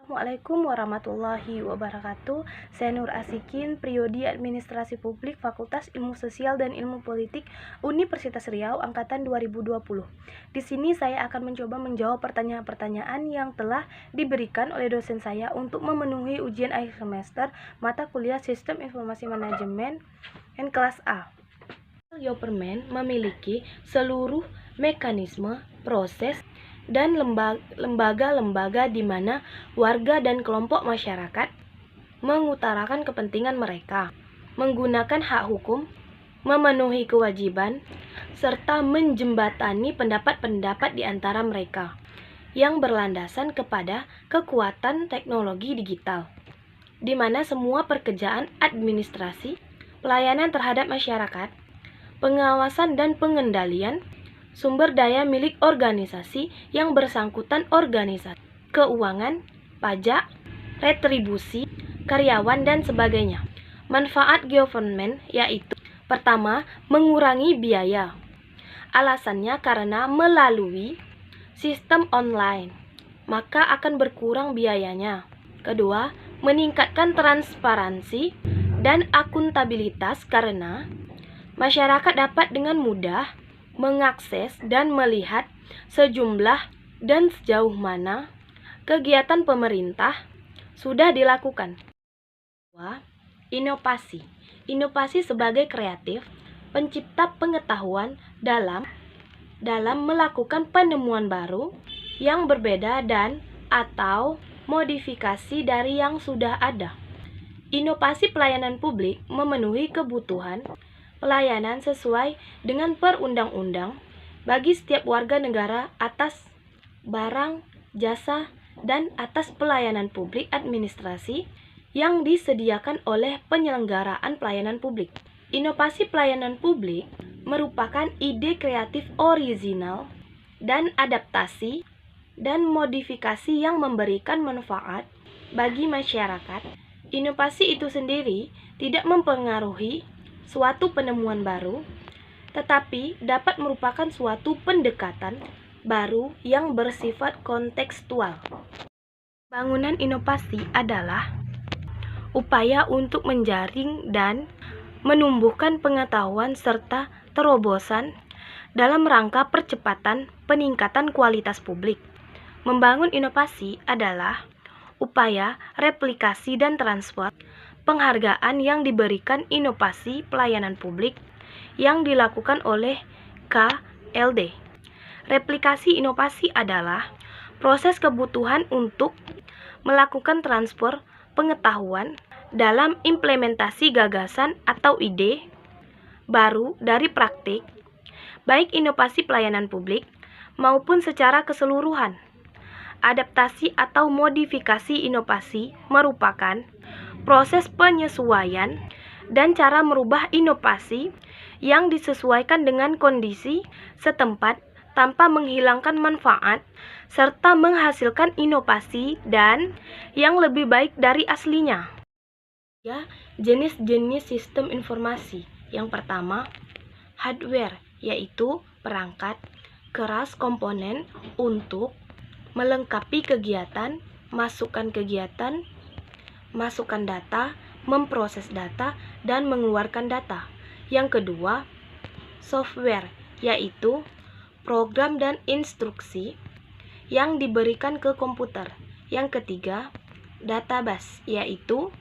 Assalamualaikum warahmatullahi wabarakatuh. Saya Nur Asikin, Prodi Administrasi Publik, Fakultas Ilmu Sosial dan Ilmu Politik, Universitas Riau, Angkatan 2020. Di sini saya akan mencoba menjawab pertanyaan-pertanyaan yang telah diberikan oleh dosen saya untuk memenuhi ujian akhir semester mata kuliah Sistem Informasi Manajemen kelas A. Government memiliki seluruh mekanisme, proses, dan lembaga-lembaga di mana warga dan kelompok masyarakat mengutarakan kepentingan mereka, menggunakan hak hukum, memenuhi kewajiban, serta menjembatani pendapat-pendapat di antara mereka yang berlandasan kepada kekuatan teknologi digital, di mana semua pekerjaan administrasi, pelayanan terhadap masyarakat, pengawasan dan pengendalian sumber daya milik organisasi yang bersangkutan organisasi, keuangan, pajak, retribusi, karyawan, dan sebagainya. Manfaat government yaitu: pertama, mengurangi biaya. Alasannya karena melalui sistem online, maka akan berkurang biayanya. Kedua, meningkatkan transparansi dan akuntabilitas karena masyarakat dapat dengan mudah mengakses dan melihat sejumlah dan sejauh mana kegiatan pemerintah sudah dilakukan. Inovasi. Inovasi sebagai kreatif, pencipta pengetahuan dalam melakukan penemuan baru yang berbeda dan atau modifikasi dari yang sudah ada. Inovasi pelayanan publik memenuhi kebutuhan pelayanan sesuai dengan perundang-undang bagi setiap warga negara atas barang, jasa, dan atas pelayanan publik administrasi yang disediakan oleh penyelenggaraan pelayanan publik. Inovasi pelayanan publik merupakan ide kreatif orisinal dan adaptasi dan modifikasi yang memberikan manfaat bagi masyarakat. Inovasi itu sendiri tidak mempengaruhi suatu penemuan baru, tetapi dapat merupakan suatu pendekatan baru yang bersifat kontekstual. Bangunan inovasi adalah upaya untuk menjaring dan menumbuhkan pengetahuan serta terobosan dalam rangka percepatan peningkatan kualitas publik. Membangun inovasi adalah upaya replikasi dan transfer penghargaan yang diberikan inovasi pelayanan publik yang dilakukan oleh KLD. Replikasi inovasi adalah proses kebutuhan untuk melakukan transfer pengetahuan dalam implementasi gagasan atau ide baru dari praktik, baik inovasi pelayanan publik maupun secara keseluruhan. Adaptasi atau modifikasi inovasi merupakan proses penyesuaian dan cara merubah inovasi yang disesuaikan dengan kondisi setempat tanpa menghilangkan manfaat serta menghasilkan inovasi dan yang lebih baik dari aslinya. Jenis-jenis sistem informasi. Yang pertama, hardware, yaitu perangkat keras komponen untuk melengkapi kegiatan, masukkan data, memproses data, dan mengeluarkan data. Yang kedua, software, yaitu program dan instruksi yang diberikan ke komputer. Yang ketiga, database, yaitu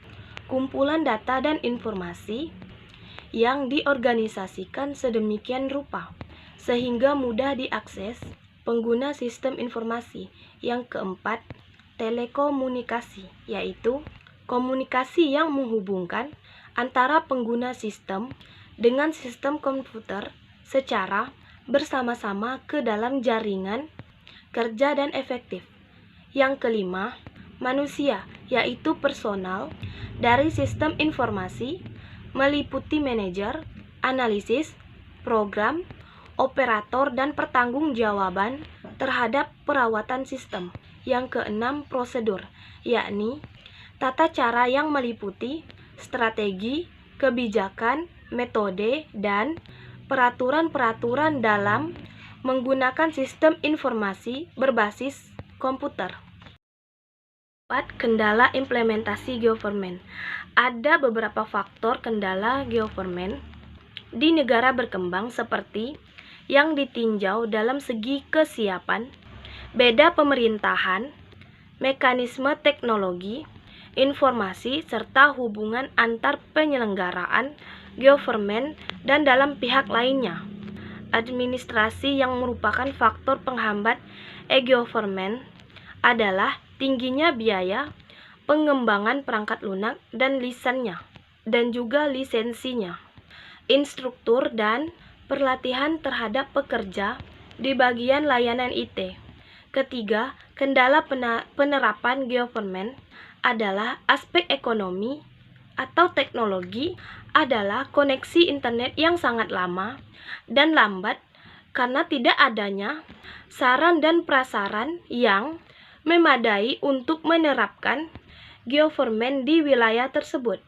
kumpulan data dan informasi yang diorganisasikan sedemikian rupa sehingga mudah diakses pengguna sistem informasi. Yang keempat, telekomunikasi, yaitu komunikasi yang menghubungkan antara pengguna sistem dengan sistem komputer secara bersama-sama ke dalam jaringan kerja dan efektif. Yang kelima, manusia, yaitu personal dari sistem informasi meliputi manajer, analisis, program, operator, dan pertanggungjawaban terhadap perawatan sistem. Yang keenam, prosedur, yakni tata cara yang meliputi strategi, kebijakan, metode, dan peraturan-peraturan dalam menggunakan sistem informasi berbasis komputer. Kendala implementasi government. Ada beberapa faktor kendala government di negara berkembang seperti yang ditinjau dalam segi kesiapan, beda pemerintahan, mekanisme teknologi, informasi, serta hubungan antar penyelenggaraan government dan dalam pihak lainnya. Administrasi yang merupakan faktor penghambat e-government adalah tingginya biaya pengembangan perangkat lunak dan lisensinya, dan juga lisensinya, instruktur dan pelatihan terhadap pekerja di bagian layanan IT. Ketiga, kendala penerapan government adalah aspek ekonomi atau teknologi adalah koneksi internet yang sangat lama dan lambat karena tidak adanya sarana dan prasarana yang memadai untuk menerapkan government di wilayah tersebut.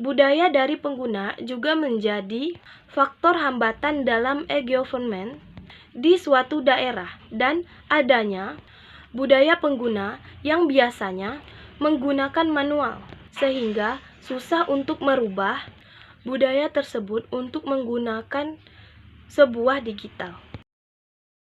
Budaya dari pengguna juga menjadi faktor hambatan dalam e-government di suatu daerah dan adanya budaya pengguna yang biasanya menggunakan manual sehingga susah untuk merubah budaya tersebut untuk menggunakan sebuah digital.